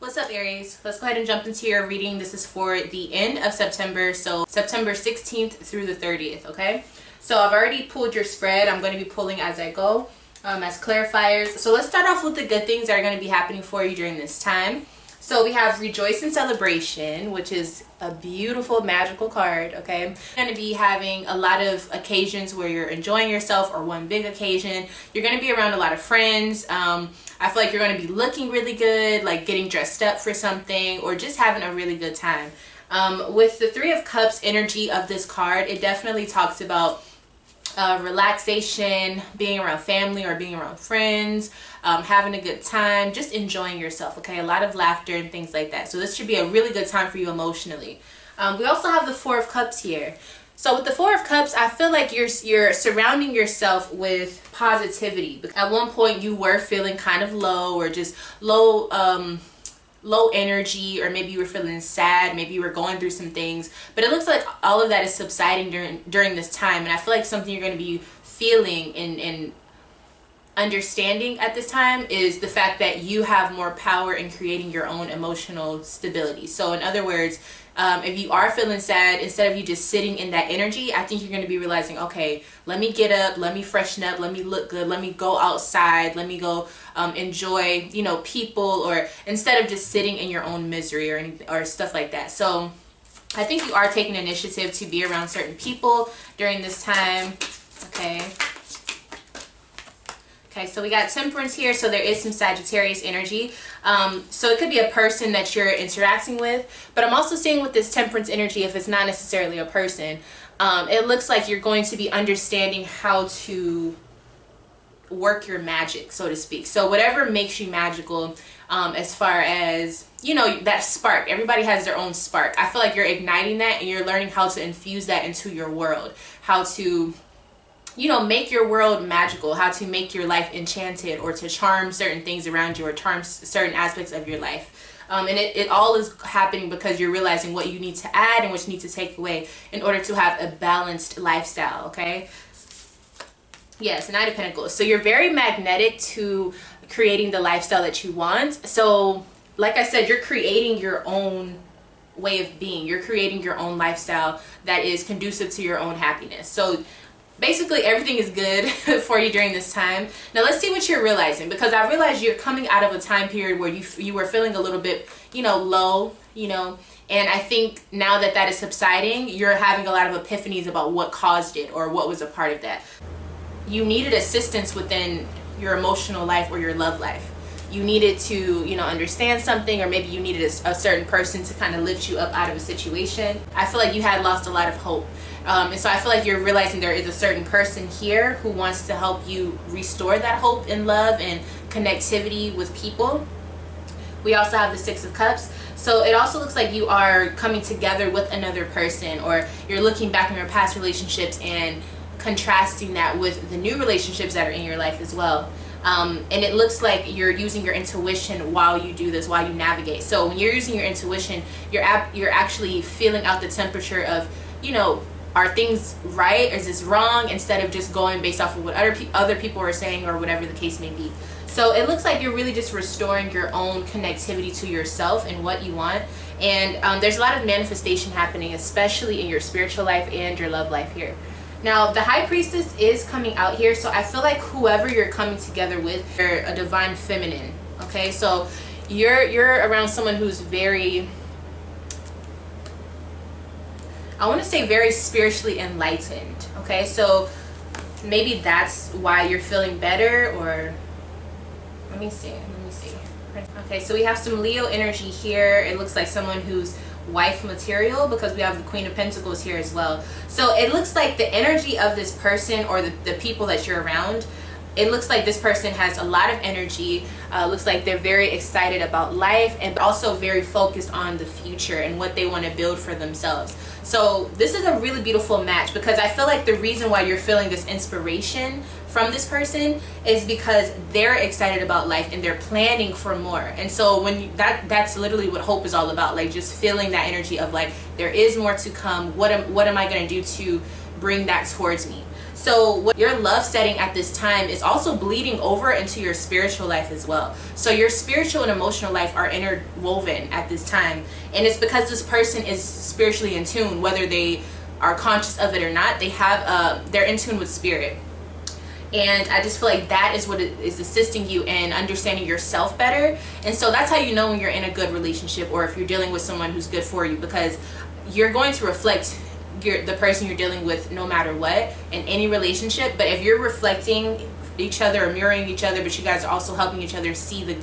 What's up, Aries? Let's go ahead and jump into your reading. This is for the end of September, so September 16th through the 30th, okay? So I've already pulled your spread. I'm going to be pulling as I go as clarifiers. So let's start off with the good things that are going to be happening for you during this time. So we have Rejoice in Celebration, which is a beautiful, magical card, okay? You're going to be having a lot of occasions where you're enjoying yourself, or one big occasion. You're going to be around a lot of friends. I feel like you're going to be looking really good, like getting dressed up for something, or just having a really good time. With the Three of Cups energy of this card, it definitely talks about relaxation, being around family or being around friends, having a good time, just enjoying yourself, okay? A lot of laughter and things like that. So this should be a really good time for you emotionally. We also have the Four of Cups here. So with the Four of Cups, I feel like you're surrounding yourself with positivity. At one point you were feeling kind of low, or just low energy, or maybe you were feeling sad, maybe you were going through some things, but it looks like all of that is subsiding during this time. And I feel like something you're going to be feeling and understanding at this time is the fact that you have more power in creating your own emotional stability. So in other words, if you are feeling sad, instead of you just sitting in that energy, I think you're going to be realizing, okay, let me get up, let me freshen up, let me look good, let me go outside, let me go enjoy, you know, people, or instead of just sitting in your own misery or anything, or stuff like that. So I think you are taking initiative to be around certain people during this time, okay? Okay, so we got Temperance here, so there is some Sagittarius energy. So it could be a person that you're interacting with, but I'm also seeing with this Temperance energy, if it's not necessarily a person, it looks like you're going to be understanding how to work your magic, so to speak. So whatever makes you magical, as far as, you know, that spark. Everybody has their own spark. I feel like you're igniting that, and you're learning how to infuse that into your world, how to, you know, make your world magical, how to make your life enchanted, or to charm certain things around you, or charm certain aspects of your life. And it all is happening because you're realizing what you need to add and what you need to take away in order to have a balanced lifestyle, okay? Yes, Knight of Pentacles. So you're very magnetic to creating the lifestyle that you want. So like I said, you're creating your own way of being. You're creating your own lifestyle that is conducive to your own happiness. So basically everything is good for you during this time. Now let's see what you're realizing, because I realize you're coming out of a time period where you were feeling a little bit, you know, low, you know, and I think now that that is subsiding, you're having a lot of epiphanies about what caused it, or what was a part of that. You needed assistance within your emotional life or your love life. You needed to, you know, understand something, or maybe you needed a certain person to kind of lift you up out of a situation. I feel like you had lost a lot of hope. And so I feel like you're realizing there is a certain person here who wants to help you restore that hope and love and connectivity with people. We also have the Six of Cups. So it also looks like you are coming together with another person, or you're looking back in your past relationships and contrasting that with the new relationships that are in your life as well. And it looks like you're using your intuition while you do this, while you navigate. So when you're using your intuition, you're actually feeling out the temperature of, you know, are things right, or is this wrong, instead of just going based off of what other people are saying, or whatever the case may be. So it looks like you're really just restoring your own connectivity to yourself and what you want. And there's a lot of manifestation happening, especially in your spiritual life and your love life here. Now the High Priestess is coming out here, so I feel like whoever you're coming together with, you're a divine feminine, okay? So you're around someone who's very, I want to say very spiritually enlightened, okay? So maybe that's why you're feeling better, or let me see. Okay, so we have some Leo energy here. It looks like someone who's wife material, because we have the Queen of Pentacles here as well. So it looks like the energy of this person, or the people that you're around, it looks like this person has a lot of energy. Looks like they're very excited about life, and also very focused on the future and what they want to build for themselves. So this is a really beautiful match, because I feel like the reason why you're feeling this inspiration from this person is because they're excited about life and they're planning for more. And so when that's literally what hope is all about, like just feeling that energy of like, there is more to come. What am I going to do to bring that towards me? So what your love setting at this time is also bleeding over into your spiritual life as well. So your spiritual and emotional life are interwoven at this time, and it's because this person is spiritually in tune, whether they are conscious of it or not. They're in tune with spirit. And I just feel like that is what is assisting you in understanding yourself better. And so that's how you know when you're in a good relationship, or if you're dealing with someone who's good for you, because you're going to reflect the person you're dealing with no matter what in any relationship. But if you're reflecting each other or mirroring each other, but you guys are also helping each other see the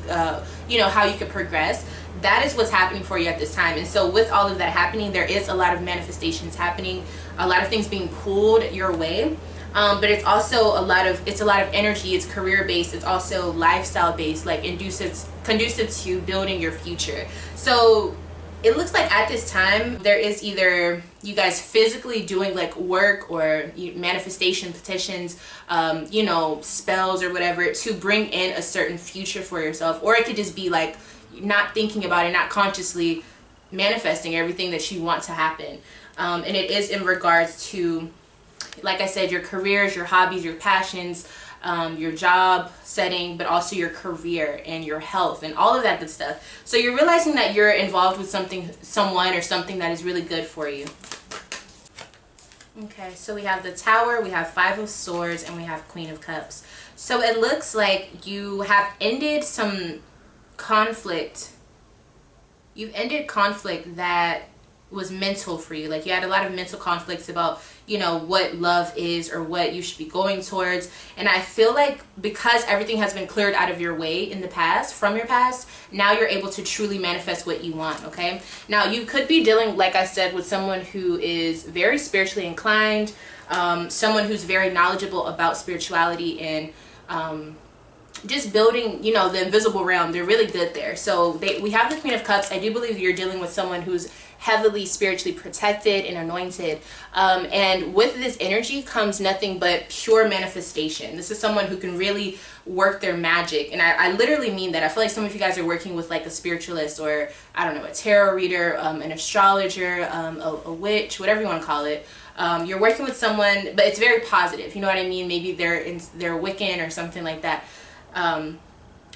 how you could progress, that is what's happening for you at this time. And so with all of that happening, there is a lot of manifestations happening, a lot of things being pulled your way. But it's also a lot of energy. It's career based. It's also lifestyle based, like conducive to building your future. So it looks like at this time there is either you guys physically doing like work or manifestation petitions, spells or whatever, to bring in a certain future for yourself, or it could just be like not thinking about it, not consciously manifesting everything that you want to happen. And it is in regards to, like I said, your careers, your hobbies, your passions, your job setting, but also your career and your health and all of that good stuff. So you're realizing that you're involved with someone or something that is really good for you. Okay, so we have the Tower, we have Five of Swords, and we have Queen of Cups. So it looks like you have ended some conflict. You've ended conflict that was mental for you. Like you had a lot of mental conflicts about what love is or what you should be going towards. And I feel like because everything has been cleared out of your way in the past, from your past, now you're able to truly manifest what you want. Okay, now you could be dealing, like I said, with someone who is very spiritually inclined, someone who's very knowledgeable about spirituality and just building, the invisible realm. They're really good there. So we have the Queen of Cups. I do believe you're dealing with someone who's heavily spiritually protected and anointed, and with this energy comes nothing but pure manifestation. This is someone who can really work their magic, and I literally mean that. I feel like some of you guys are working with like a spiritualist, or I don't know, a tarot reader, an astrologer, a witch, whatever you want to call it. You're working with someone, but it's very positive, you know what I mean? Maybe they're Wiccan or something like that.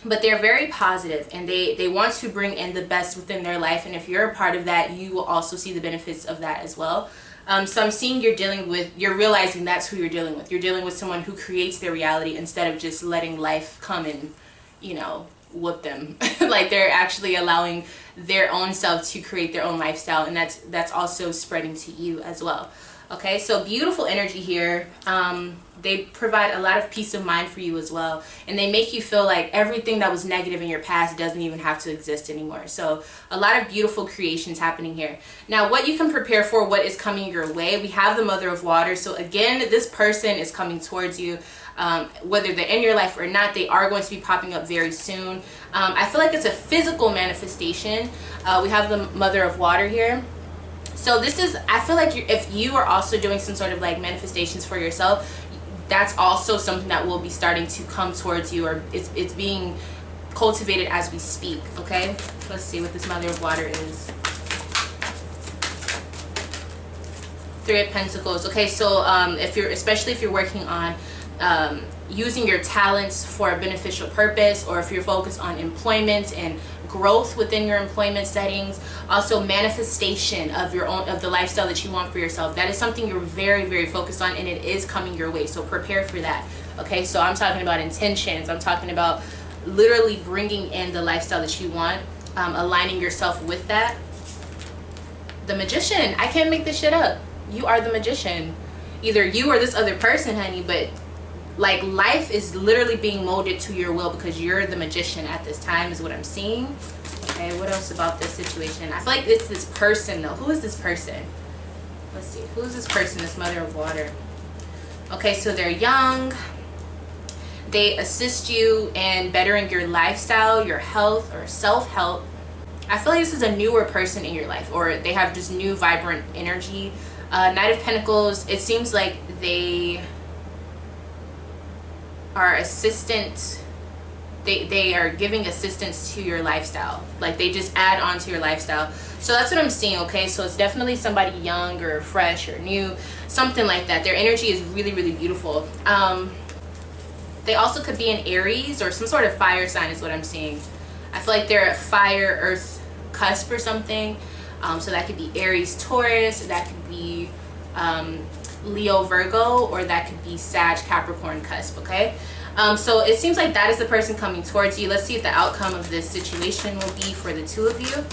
But they're very positive, and they want to bring in the best within their life. And if you're a part of that, you will also see the benefits of that as well. So I'm seeing you're realizing that's who you're dealing with. You're dealing with someone who creates their reality instead of just letting life come and, whoop them. Like they're actually allowing their own self to create their own lifestyle, and that's also spreading to you as well. Okay, so beautiful energy here. They provide a lot of peace of mind for you as well, and they make you feel like everything that was negative in your past doesn't even have to exist anymore. So a lot of beautiful creations happening here. Now, what you can prepare for, what is coming your way, we have the Mother of Water. So again, this person is coming towards you. Whether they're in your life or not, they are going to be popping up very soon. I feel like it's a physical manifestation. We have the Mother of Water here. So this is, I feel like if you are also doing some sort of like manifestations for yourself, that's also something that will be starting to come towards you, or it's being cultivated as we speak. Okay, let's see what this Mother of Water is. Three of Pentacles. Okay, so especially if you're working on using your talents for a beneficial purpose, or if you're focused on employment and growth within your employment settings, also manifestation of the lifestyle that you want for yourself, that is something you're very, very focused on, and it is coming your way. So prepare for that. Okay, so I'm talking about intentions. I'm talking about literally bringing in the lifestyle that you want, aligning yourself with that. The Magician. I can't make this shit up. You are the Magician. Either you or this other person, honey, but like life is literally being molded to your will because you're the Magician at this time, is what I'm seeing. Okay, what else about this situation? I feel like it's this person though. Who is this person? Let's see. Who is this person, this Mother of Water? Okay, so they're young. They assist you in bettering your lifestyle, your health, or self-help. I feel like this is a newer person in your life, or they have just new vibrant energy. Knight of Pentacles, it seems like they are assistant they are giving assistance to your lifestyle. Like they just add on to your lifestyle. So that's what I'm seeing, okay? So it's definitely somebody young or fresh or new, something like that. Their energy is really, really beautiful. They also could be an Aries or some sort of fire sign is what I'm seeing. I feel like they're a fire earth cusp or something. So that could be Aries Taurus, that could be Leo Virgo, or that could be Sag Capricorn cusp, okay? So it seems like that is the person coming towards you. Let's see if the outcome of this situation will be for the two of you.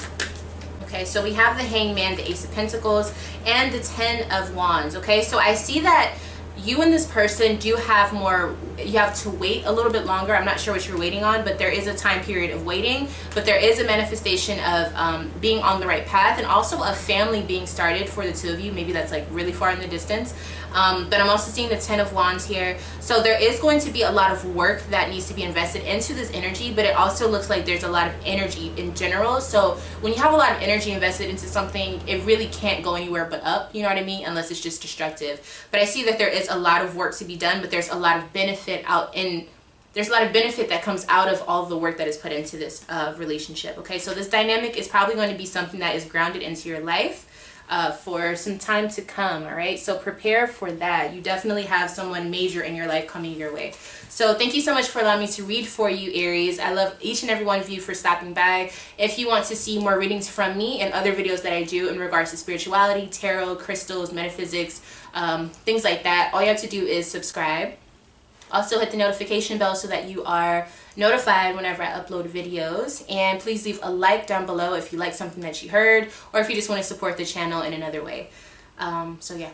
Okay, so we have the Hangman, the Ace of Pentacles, and the Ten of Wands, okay? So I see that you and this person do have more, you have to wait a little bit longer. I'm not sure what you're waiting on, but there is a time period of waiting, but there is a manifestation of being on the right path, and also a family being started for the two of you. Maybe that's like really far in the distance. But I'm also seeing the Ten of Wands here. So there is going to be a lot of work that needs to be invested into this energy, but it also looks like there's a lot of energy in general. So when you have a lot of energy invested into something, it really can't go anywhere but up, you know what I mean? Unless it's just destructive. But I see that there is a lot of work to be done, but there's a lot of benefit there's a lot of benefit that comes out of all the work that is put into this relationship, okay? So this dynamic is probably going to be something that is grounded into your life for some time to come, all right? So prepare for that. You definitely have someone major in your life coming your way. So thank you so much for allowing me to read for you, Aries. I love each and every one of you for stopping by. If you want to see more readings from me and other videos that I do in regards to spirituality, tarot, crystals, metaphysics, things like that, all you have to do is subscribe. Also hit the notification bell so that you are notified whenever I upload videos, and please leave a like down below if you like something that you heard, or if you just want to support the channel in another way. So yeah.